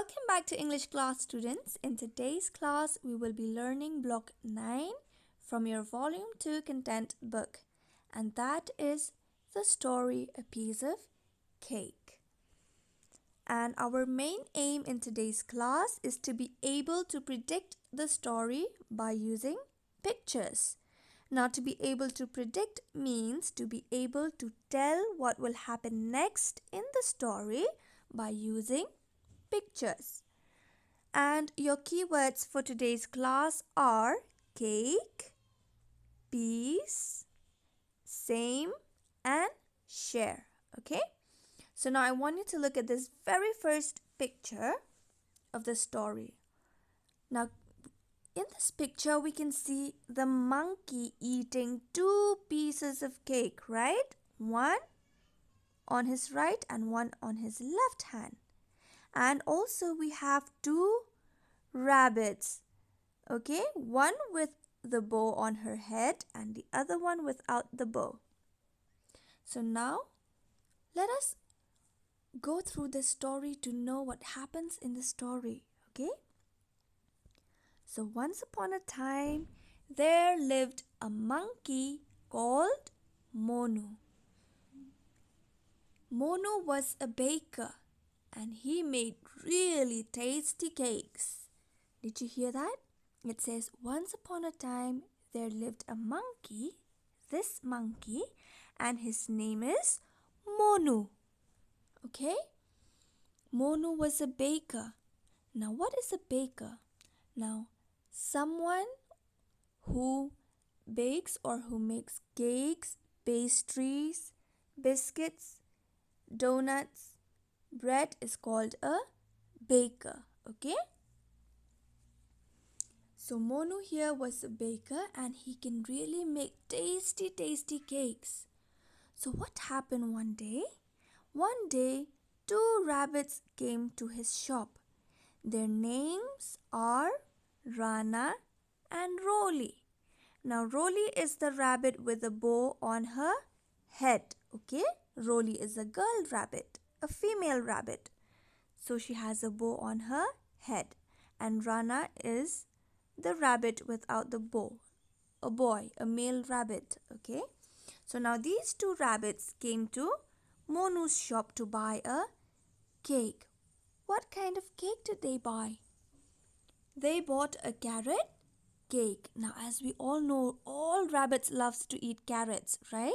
Welcome back to English class, students. In today's class, we will be learning Block 9 from your Volume 2 content book, and that is the story A Piece of Cake. And our main aim in today's class is to be able to predict the story by using pictures. Now, to be able to predict means to be able to tell what will happen next in the story by using pictures. And your keywords for today's class are cake, piece, same, and share. Okay? So now I want you to look at this very first picture of the story. Now, in this picture, we can see the monkey eating 2 pieces of cake, right? One on his right and one on his left hand. And also we have 2 rabbits, okay? One with the bow on her head and the other one without the bow. So now, let us go through the story to know what happens in the story, okay? So once upon a time, there lived a monkey called Monu. Monu was a baker and he made really tasty cakes. Did you hear that? It says, once upon a time, there lived a monkey, this monkey, and his name is Monu. Okay? Monu was a baker. Now, what is a baker? Now, someone who bakes or who makes cakes, pastries, biscuits, donuts, bread is called a baker. Okay? So Monu here was a baker and he can really make tasty cakes. So what happened one day? One day, 2 rabbits came to his shop. Their names are Rana and Rolly. Now Rolly is the rabbit with a bow on her head. Okay? Rolly is a girl rabbit, a female rabbit. So she has a bow on her head. And Rana is the rabbit without the bow, a boy, a male rabbit. Okay? So now these 2 rabbits came to Monu's shop to buy a cake. What kind of cake did they buy? They bought a carrot cake. Now, as we all know, all rabbits loves to eat carrots, right?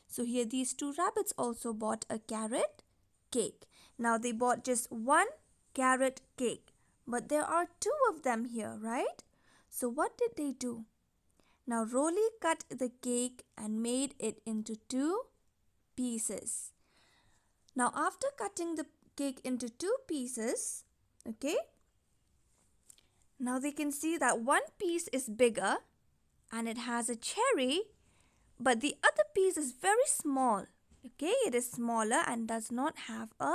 So here these 2 rabbits also bought a carrot cake. Now they bought just 1 carrot cake, but there are 2 of them here, right? So what did they do? Now Rolly cut the cake and made it into 2 pieces. Now after cutting the cake into 2 pieces, okay, now they can see that one piece is bigger and it has a cherry, but the other piece is very small. Okay, it is smaller and does not have a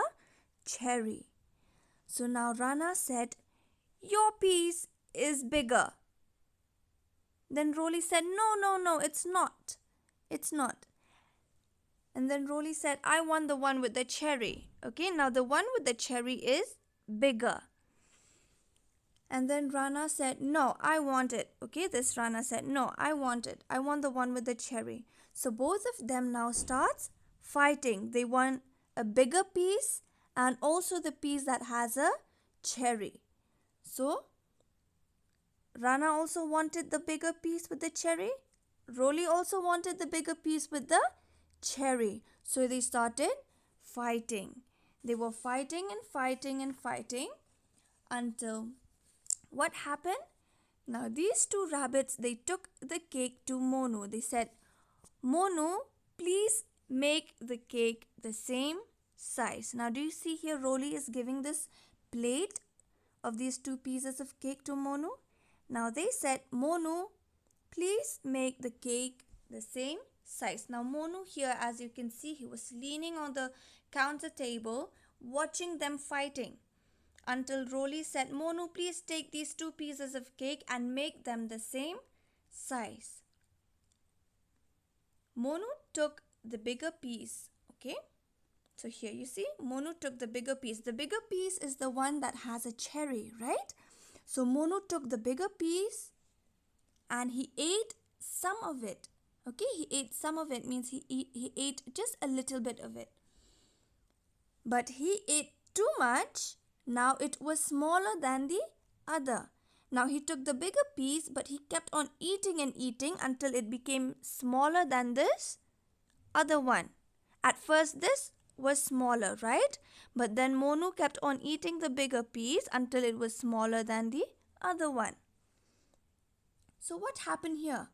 cherry. So now Rana said, your piece is bigger. Then Rolly said, no, it's not. It's not. And then Rolly said, I want the one with the cherry. Okay, now the one with the cherry is bigger. And then Rana said, no, I want it. Okay, this Rana said, no, I want it. I want the one with the cherry. So both of them now starts fighting. They want a bigger piece and also the piece that has a cherry. So Rana also wanted the bigger piece with the cherry. Rolly also wanted the bigger piece with the cherry. So they started fighting. They were fighting until what happened? Now these 2 rabbits, they took the cake to Monu. They said, Monu, please make the cake the same size. Now do you see here Rolly is giving this plate of these 2 pieces of cake to Monu? Now they said, Monu, please make the cake the same size. Now Monu here, as you can see, he was leaning on the counter table watching them fighting until Rolly said, Monu, please take these 2 pieces of cake and make them the same size. Monu took the bigger piece, okay? So here you see, Monu took the bigger piece. The bigger piece is the one that has a cherry, right? So Monu took the bigger piece and he ate some of it. Okay, he ate some of it means he ate just a little bit of it. But he ate too much. Now it was smaller than the other. Now he took the bigger piece, but he kept on eating and eating until it became smaller than this other one. At first this was smaller, right? But then Monu kept on eating the bigger piece until it was smaller than the other one. So what happened here?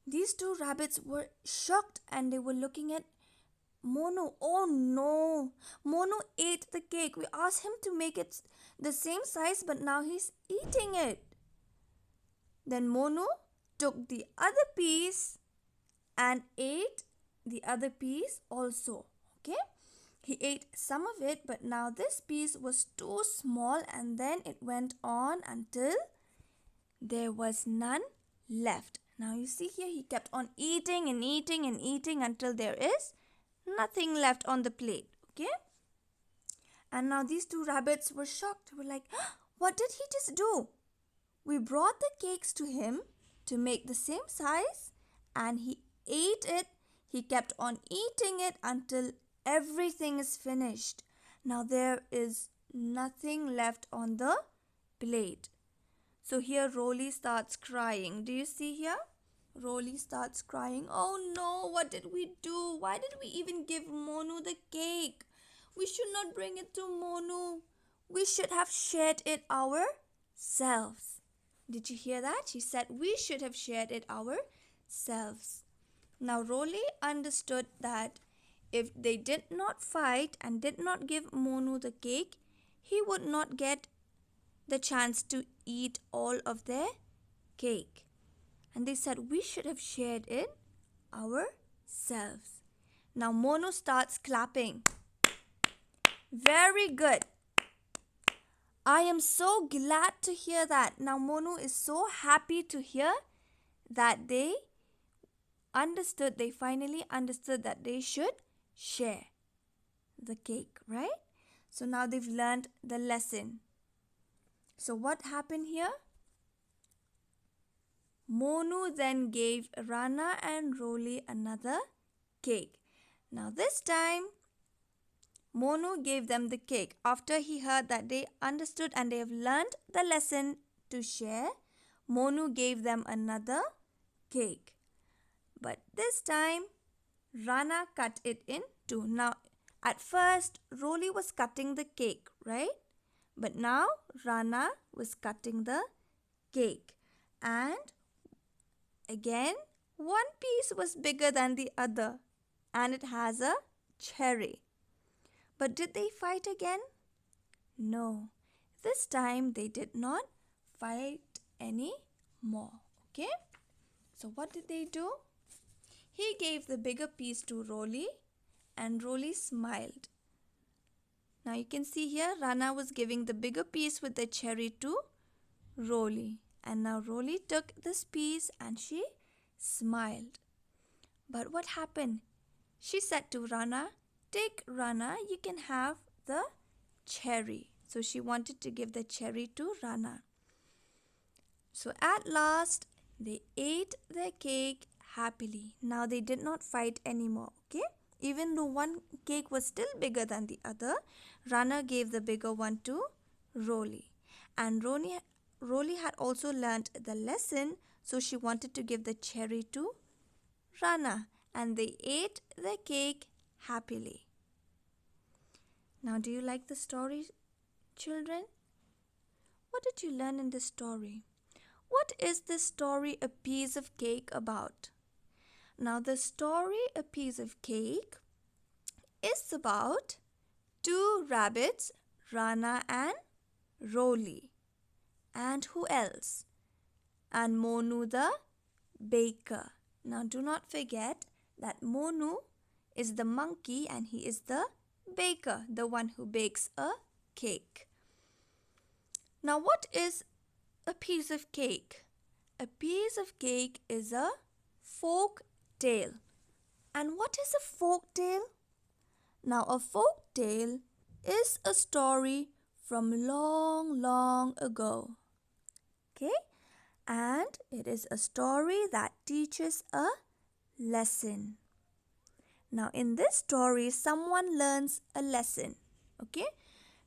These two rabbits were shocked and they were looking at Monu. Oh no, Monu ate the cake. We asked him to make it the same size, but now he's eating it. Then Monu took the other piece and ate the other piece also. Okay, he ate some of it, but now this piece was too small, and then it went on until there was none left. Now you see here, he kept on eating and eating and eating until there is nothing left on the plate. Okay, and now these two rabbits were shocked. They were like, what did he just do? We brought the cakes to him to make the same size and he ate it. He kept on eating it until everything is finished. Now there is nothing left on the plate. So here Rolly starts crying. Do you see here? Rolly starts crying. Oh no, what did we do? Why did we even give Monu the cake? We should not bring it to Monu. We should have shared it ourselves. Did you hear that? She said we should have shared it ourselves. Now Rolly understood that if they did not fight and did not give Monu the cake, he would not get the chance to eat all of their cake. And they said we should have shared it ourselves. Now Monu starts clapping. Very good. I am so glad to hear that. Now Monu is so happy to hear that they finally understood that they should share the cake, right? So now they've learned the lesson. So what happened here? Monu then gave Rana and Rolly another cake. Now this time, Monu gave them the cake. After he heard that they understood and they have learned the lesson to share, Monu gave them another cake. But this time, Rana cut it in two. Now, at first, Rolly was cutting the cake, right? But now, Rana was cutting the cake. And again, one piece was bigger than the other. And it has a cherry. But did they fight again? No. This time, they did not fight anymore. Okay? So, what did they do? He gave the bigger piece to Rolly and Rolly smiled. Now you can see here Rana was giving the bigger piece with the cherry to Rolly. And now Rolly took this piece and she smiled. But what happened? She said to Rana, take Rana, you can have the cherry. So she wanted to give the cherry to Rana. So at last they ate their cake happily. Now they did not fight anymore, okay? Even though one cake was still bigger than the other, Rana gave the bigger one to Rolly. And Rolly had also learnt the lesson, so she wanted to give the cherry to Rana. And they ate the cake happily. Now, do you like the story, children? What did you learn in this story? What is this story, A Piece of Cake, about? Now, the story, A Piece of Cake, is about two rabbits, Rana and Rolly. And who else? And Monu the baker. Now, do not forget that Monu is the monkey and he is the baker, the one who bakes a cake. Now, what is a piece of cake? A piece of cake is a folk tale. And what is a folk tale? Now, a folk tale is a story from long, long ago. Okay? And it is a story that teaches a lesson. Now, in this story, someone learns a lesson. Okay?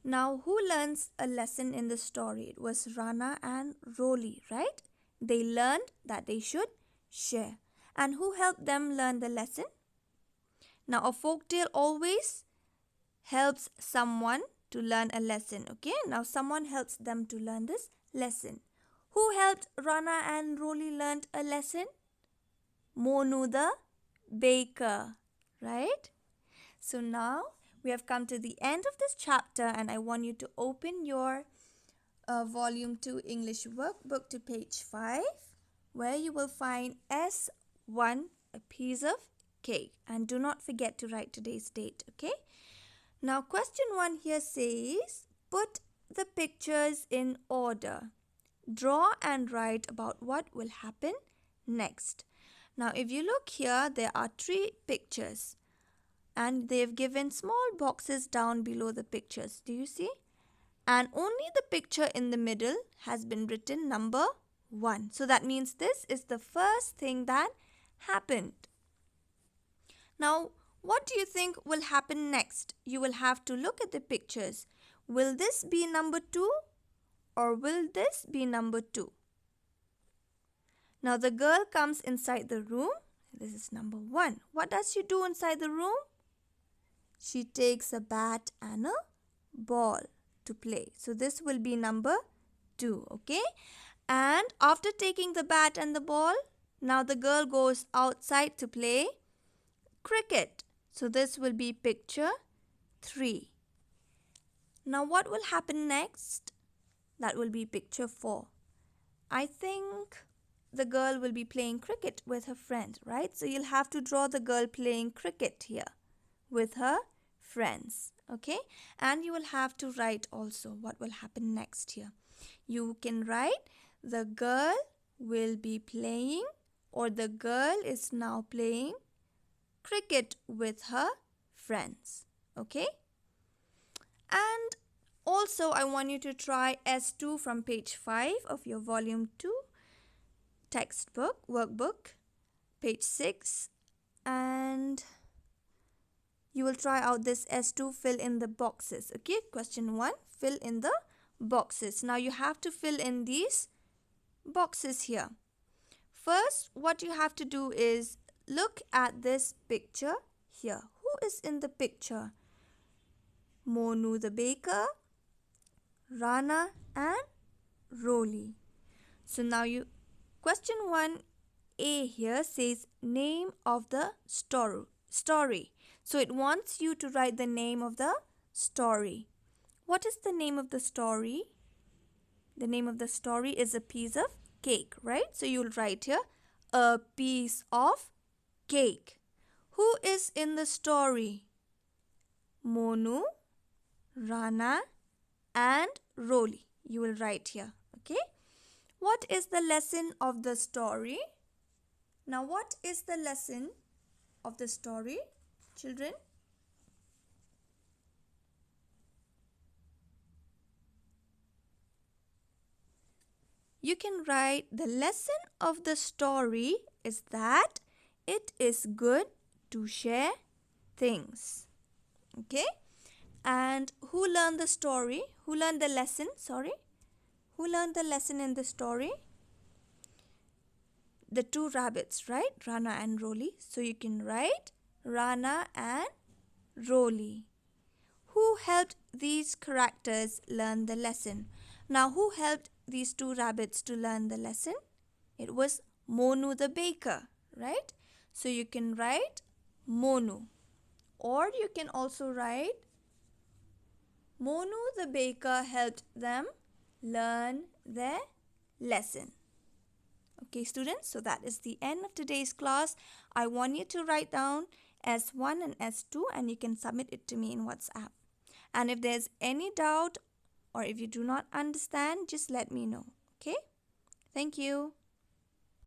Now, who learns a lesson in the story? It was Rana and Roli, right? They learned that they should share. And who helped them learn the lesson? Now, a folktale always helps someone to learn a lesson. Okay? Now, someone helps them to learn this lesson. Who helped Rana and Roli learn a lesson? Monu the baker, right? So now we have come to the end of this chapter, and I want you to open your volume 2 English workbook to page 5, where you will find S1, a piece of cake. And do not forget to write today's date, okay? Now question 1 here says, put the pictures in order. Draw and write about what will happen next. Now if you look here, there are 3 pictures. And they've given small boxes down below the pictures. Do you see? And only the picture in the middle has been written number 1. So that means this is the first thing that happened. Now, what do you think will happen next? You will have to look at the pictures. Will this be number 2 or will this be number 2? Now the girl comes inside the room. This is number 1. What does she do inside the room? She takes a bat and a ball to play. So this will be number 2, okay? And after taking the bat and the ball, now the girl goes outside to play cricket. So this will be picture 3. Now what will happen next? That will be picture 4. I think the girl will be playing cricket with her friend, right? So you'll have to draw the girl playing cricket here with her friends, okay? And you will have to write also what will happen next here. You can write the girl will be playing, or the girl is now playing cricket with her friends, okay? And also I want you to try S2 from page 5 of your volume 2 textbook, workbook, page 6, and you will try out this S2, fill in the boxes, okay? Question 1, fill in the boxes. Now you have to fill in these boxes here. First, what you have to do is look at this picture here. Who is in the picture? Monu the baker, Rana and Roli. So now question 1A here says name of the story. So it wants you to write the name of the story. What is the name of the story? The name of the story is a piece of cake, right? So you'll write here a piece of cake. Who is in the story? Monu, Rana and Roli. You will write here, okay? What is the lesson of the story? Now what is the lesson of the story, children? You can write the lesson of the story is that it is good to share things. Okay? And who learned the story? Who learned the lesson? Sorry. Who learned the lesson in the story? The 2 rabbits, right? Rana and Roli. So you can write Rana and Roli. Who helped these characters learn the lesson? Now, who helped these 2 rabbits to learn the lesson? It was Monu the baker, right? So you can write Monu. Or you can also write Monu the baker helped them learn their lesson. Okay, students, so that is the end of today's class. I want you to write down S1 and S2 and you can submit it to me in WhatsApp. And if there's any doubt or if you do not understand, just let me know. Okay? Thank you.